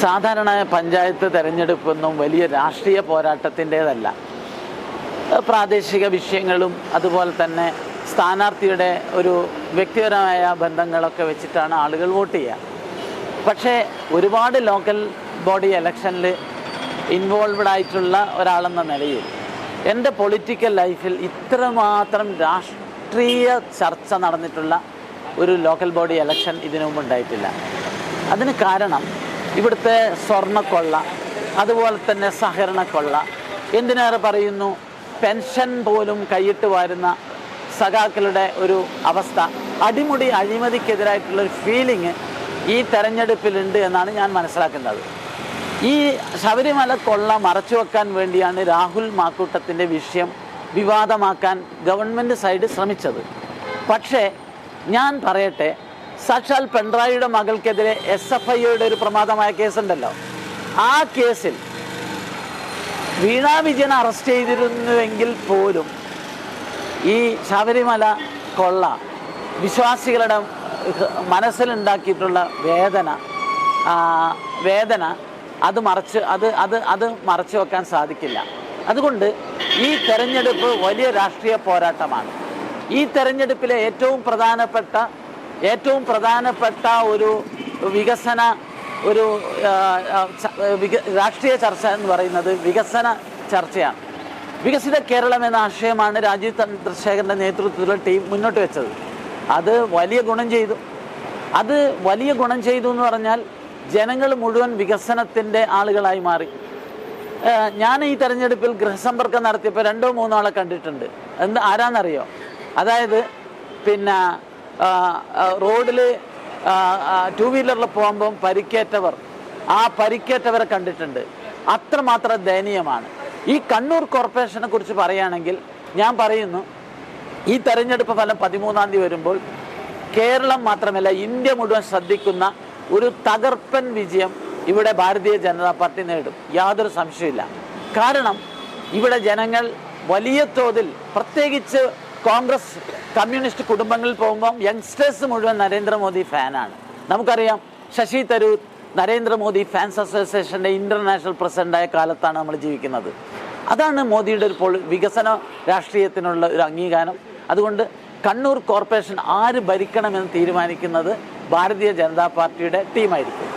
സാധാരണ പഞ്ചായത്ത് തെരഞ്ഞെടുപ്പൊന്നും വലിയ രാഷ്ട്രീയ പോരാട്ടത്തിൻ്റേതല്ല. പ്രാദേശിക വിഷയങ്ങളും അതുപോലെ തന്നെ സ്ഥാനാർത്ഥിയുടെ ഒരു വ്യക്തിപരമായ ബന്ധങ്ങളൊക്കെ വെച്ചിട്ടാണ് ആളുകൾ വോട്ട് ചെയ്യുക. പക്ഷേ ഒരുപാട് ലോക്കൽ ബോഡി ഇലക്ഷനിൽ ഇൻവോൾവ്ഡ് ആയിട്ടുള്ള ഒരാളെന്ന നിലയിൽ എൻ്റെ പൊളിറ്റിക്കൽ ലൈഫിൽ ഇത്രമാത്രം രാഷ്ട്രീയ ചർച്ച നടന്നിട്ടുള്ള ഒരു ലോക്കൽ ബോഡി ഇലക്ഷൻ ഇതിനു മുമ്പ് ഉണ്ടായിട്ടില്ല. അതിന് കാരണം ഇവിടുത്തെ സ്വർണ്ണക്കൊള്ള, അതുപോലെ തന്നെ സഹകരണക്കൊള്ള, എന്തിനേറെ പറയുന്നു പെൻഷൻ പോലും കൈയിട്ട് വാരുന്ന സഖാക്കളുടെ ഒരു അവസ്ഥ, അടിമുടി അഴിമതിക്കെതിരായിട്ടുള്ളൊരു ഫീലിംഗ് ഈ തെരഞ്ഞെടുപ്പിലുണ്ട് എന്നാണ് ഞാൻ മനസ്സിലാക്കുന്നത്. ഈ ശബരിമല കൊള്ള മറച്ചു വെക്കാൻ വേണ്ടിയാണ് രാഹുൽ മാക്കൂട്ടത്തിൻ്റെ വിഷയം വിവാദമാക്കാൻ ഗവൺമെൻറ് സൈഡ് ശ്രമിച്ചത്. പക്ഷേ ഞാൻ പറയട്ടെ, സാക്ഷാൽ പിണറായിയുടെ മകൾക്കെതിരെ SFIയുടെ ഒരു പ്രമാദമായ കേസുണ്ടല്ലോ, ആ കേസിൽ വീണാ വിജയൻ അറസ്റ്റ് ചെയ്തിരുന്നുവെങ്കിൽ പോലും ഈ ശബരിമല കൊള്ള വിശ്വാസികളുടെ മനസ്സിലുണ്ടാക്കിയിട്ടുള്ള വേദന അത് മറച്ചു വെക്കാൻ സാധിക്കില്ല. അതുകൊണ്ട് ഈ തെരഞ്ഞെടുപ്പ് വലിയ രാഷ്ട്രീയ പോരാട്ടമാണ്. ഈ തെരഞ്ഞെടുപ്പിലെ ഏറ്റവും പ്രധാനപ്പെട്ട ഒരു വികസന രാഷ്ട്രീയ ചർച്ച എന്ന് പറയുന്നത് വികസന ചർച്ചയാണ്. വികസിത കേരളം എന്ന ആശയമാണ് രാജീവ് ചന്ദ്രശേഖരൻ്റെ നേതൃത്വത്തിലുള്ള ടീം മുന്നോട്ട് വെച്ചത്. അത് വലിയ ഗുണം ചെയ്തു എന്ന് പറഞ്ഞാൽ ജനങ്ങൾ മുഴുവൻ വികസനത്തിൻ്റെ ആളുകളായി മാറി. ഞാൻ ഈ തെരഞ്ഞെടുപ്പിൽ ഗൃഹസമ്പർക്കം നടത്തിയപ്പോൾ 2-3 ആളെ കണ്ടിട്ടുണ്ട്. ആരാന്നറിയോ? അതായത് പിന്നെ റോഡിൽ 2 വീലറിൽ പോകുമ്പം പരിക്കേറ്റവരെ കണ്ടിട്ടുണ്ട്. അത്രമാത്രം ദയനീയമാണ്. ഈ കണ്ണൂർ കോർപ്പറേഷനെ കുറിച്ച് പറയുകയാണെങ്കിൽ ഞാൻ പറയുന്നു, ഈ തെരഞ്ഞെടുപ്പ് ഫലം 13-ാം തീയതി വരുമ്പോൾ കേരളം മാത്രമല്ല ഇന്ത്യ മുഴുവൻ ശ്രദ്ധിക്കുന്ന ഒരു തകർപ്പൻ വിജയം ഇവിടെ ഭാരതീയ ജനതാ പാർട്ടി നേടും, യാതൊരു സംശയമില്ല. കാരണം ഇവിടെ ജനങ്ങൾ വലിയ തോതിൽ, പ്രത്യേകിച്ച് കോൺഗ്രസ് കമ്മ്യൂണിസ്റ്റ് കുടുംബങ്ങളിൽ പോകുമ്പം യങ്സ്റ്റേഴ്സ് മുഴുവൻ നരേന്ദ്രമോദി ഫാനാണ്. നമുക്കറിയാം, ശശി തരൂർ നരേന്ദ്രമോദി ഫാൻസ് അസോസിയേഷൻ്റെ ഇൻ്റർനാഷണൽ പ്രസിഡൻ്റായ കാലത്താണ് നമ്മൾ ജീവിക്കുന്നത്. അതാണ് മോദിയുടെ ഒരു വികസന രാഷ്ട്രീയത്തിനുള്ള ഒരു അംഗീകാരം. അതുകൊണ്ട് കണ്ണൂർ കോർപ്പറേഷൻ ആര് ഭരിക്കണമെന്ന് തീരുമാനിക്കുന്നത് ഭാരതീയ ജനതാ പാർട്ടിയുടെ ടീമായിരിക്കും.